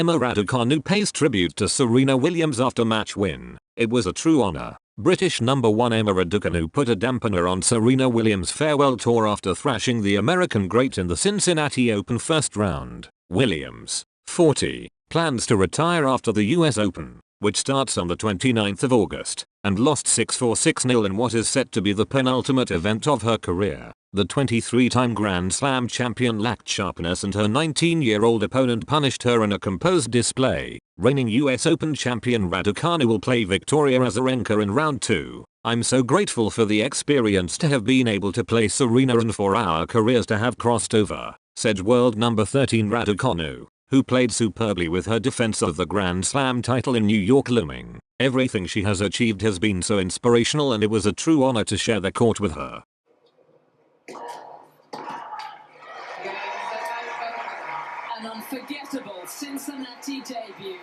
Emma Raducanu pays tribute to Serena Williams after match win. It was a true honor. British number 1 Emma Raducanu put a dampener on Serena Williams' farewell tour after thrashing the American great in the Cincinnati Open first round. Williams, 40, plans to retire after the US Open, which starts on the 29th of August, and lost 6-4 6-0 in what is set to be the penultimate event of her career. The 23-time Grand Slam champion lacked sharpness and her 19-year-old opponent punished her in a composed display. Reigning US Open champion Raducanu will play Victoria Azarenka in round 2. "I'm so grateful for the experience to have been able to play Serena and for our careers to have crossed over," said world number 13 Raducanu, who played superbly with her defense of the Grand Slam title in New York looming. "Everything she has achieved has been so inspirational and it was a true honor to share the court with her." An unforgettable Cincinnati debut.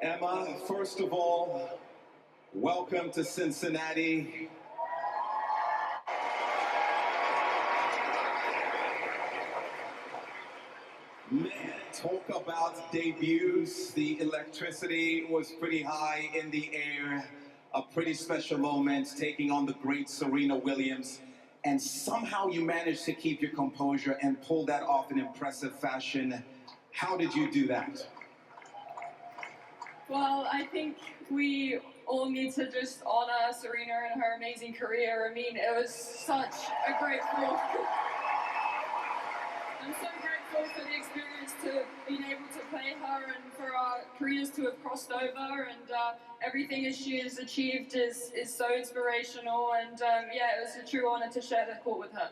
Emma, first of all, welcome to Cincinnati. Man, talk about debuts. The electricity was pretty high in the air. A pretty special moment taking on the great Serena Williams. And somehow you managed to keep your composure and pull that off in impressive fashion. How did you do that? Well, I think we all need to just honor Serena and her amazing career. I mean, it was such a grateful. I'm so grateful for the experience to being able to play her and for our careers to have crossed over, and everything she has achieved is so inspirational, and yeah, it was a true honor to share the court with her.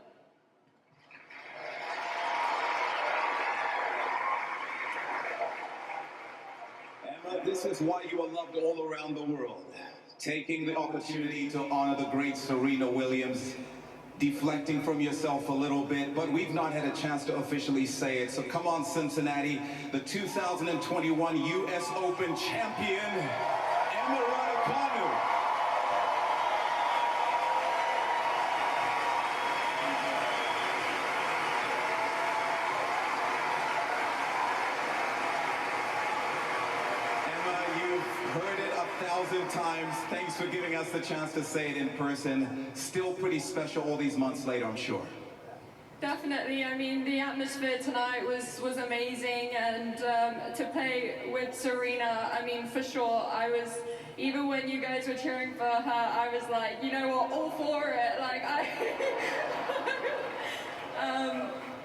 Emma, this is why you are loved all around the world. Taking the opportunity to honor the great Serena Williams, deflecting from yourself a little bit, but we've not had a chance to officially say it. So come on, Cincinnati, the 2021 US Open champion, Emma Raducanu. Heard it 1,000 times. Thanks for giving us the chance to say it in person. Still pretty special all these months later, I'm sure. Definitely. I mean, the atmosphere tonight was amazing, and to play with Serena, I mean, for sure, I was, even when you guys were cheering for her, I was like, you know what, all for it. Like,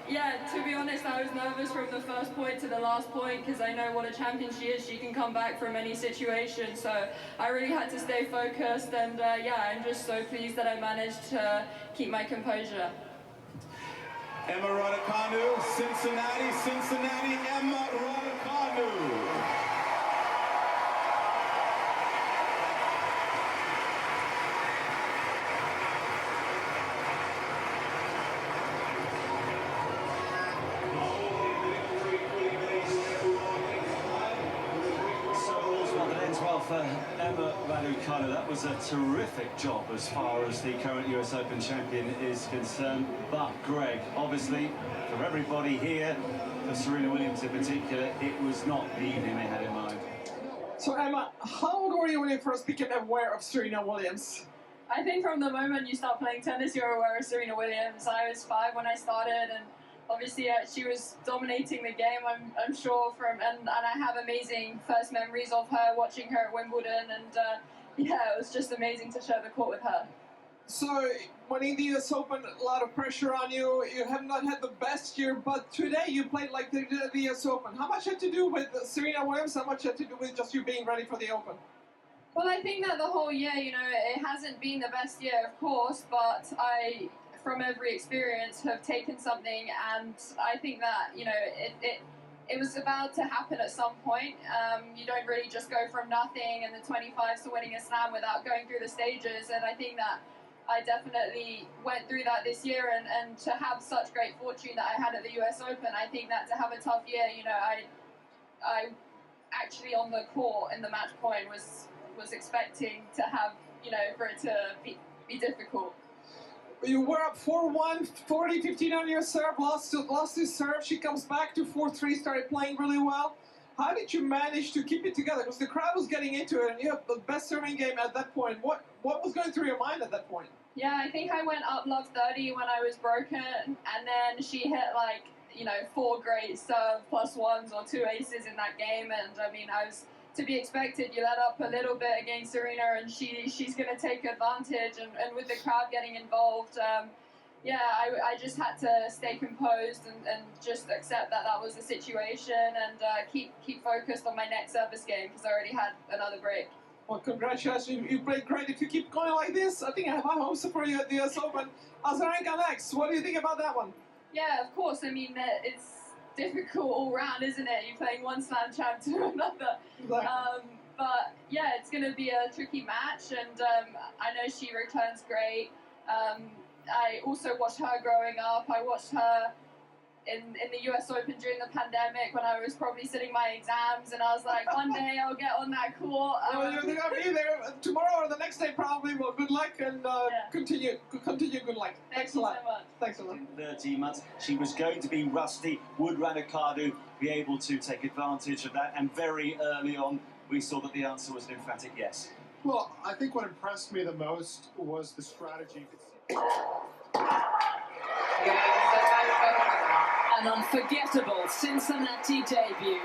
yeah, to be honest, I was nervous from the first point to the last point because I know what a champion she is. She can come back from any situation, so I really had to stay focused, and yeah, I'm just so pleased that I managed to keep my composure. Emma Raducanu, Cincinnati, Emma Raducanu. Well, for Emma Raducanu, that was a terrific job as far as the current US Open champion is concerned. But Greg, obviously, for everybody here, for Serena Williams in particular, it was not the evening they had in mind. So Emma, how old were you when you first became aware of Serena Williams? I think from the moment you start playing tennis, you're aware of Serena Williams. I was 5 when I started, and obviously she was dominating the game, I'm sure, and I have amazing first memories of her, watching her at Wimbledon, and yeah, it was just amazing to share the court with her. So, winning the US Open, a lot of pressure on you. You have not had the best year, but today you played like the US Open. How much had to do with Serena Williams? How much had to do with just you being ready for the Open? Well, I think that the whole year, you know, it hasn't been the best year, of course, but I, from every experience, have taken something, and I think that, you know, it was about to happen at some point. You don't really just go from nothing in the 25s to winning a slam without going through the stages, and I think that I definitely went through that this year, and to have such great fortune that I had at the US Open, I think that to have a tough year, you know, I actually on the court in the match point was expecting to have, you know, for it to be difficult. You were up 4-1, 40-15 on your serve, lost his serve. She comes back to 4-3, started playing really well. How did you manage to keep it together? Because the crowd was getting into it, and you have the best serving game at that point. What was going through your mind at that point? Yeah, I think I went up love 30 when I was broken, and then she hit like, you know, 4 great serve plus ones or 2 aces in that game, and I mean, I was to be expected. You let up a little bit against Serena, and she's going to take advantage, and with the crowd getting involved, yeah, I just had to stay composed and just accept that was the situation, and keep focused on my next service game because I already had another break. Well, congratulations, you played great. If you keep going like this, I think I have high hopes for you at the US Open. Azarenka next, what do you think about that one? Yeah, of course, I mean, it's difficult all round, isn't it? You're playing one slam champ to another. Exactly. But yeah, it's going to be a tricky match, and I know she returns great. I also watched her growing up. I watched her in the US Open during the pandemic when I was probably sitting my exams, and I was like, one day I'll get on that court. Well, you're going to be there tomorrow or the next day probably. Well, good luck, and continue good luck. Thanks a lot. So much. Thanks a lot. In 13 months, she was going to be rusty. Would Raducanu be able to take advantage of that? And very early on, we saw that the answer was an emphatic yes. Well, I think what impressed me the most was the strategy. An unforgettable Cincinnati debut.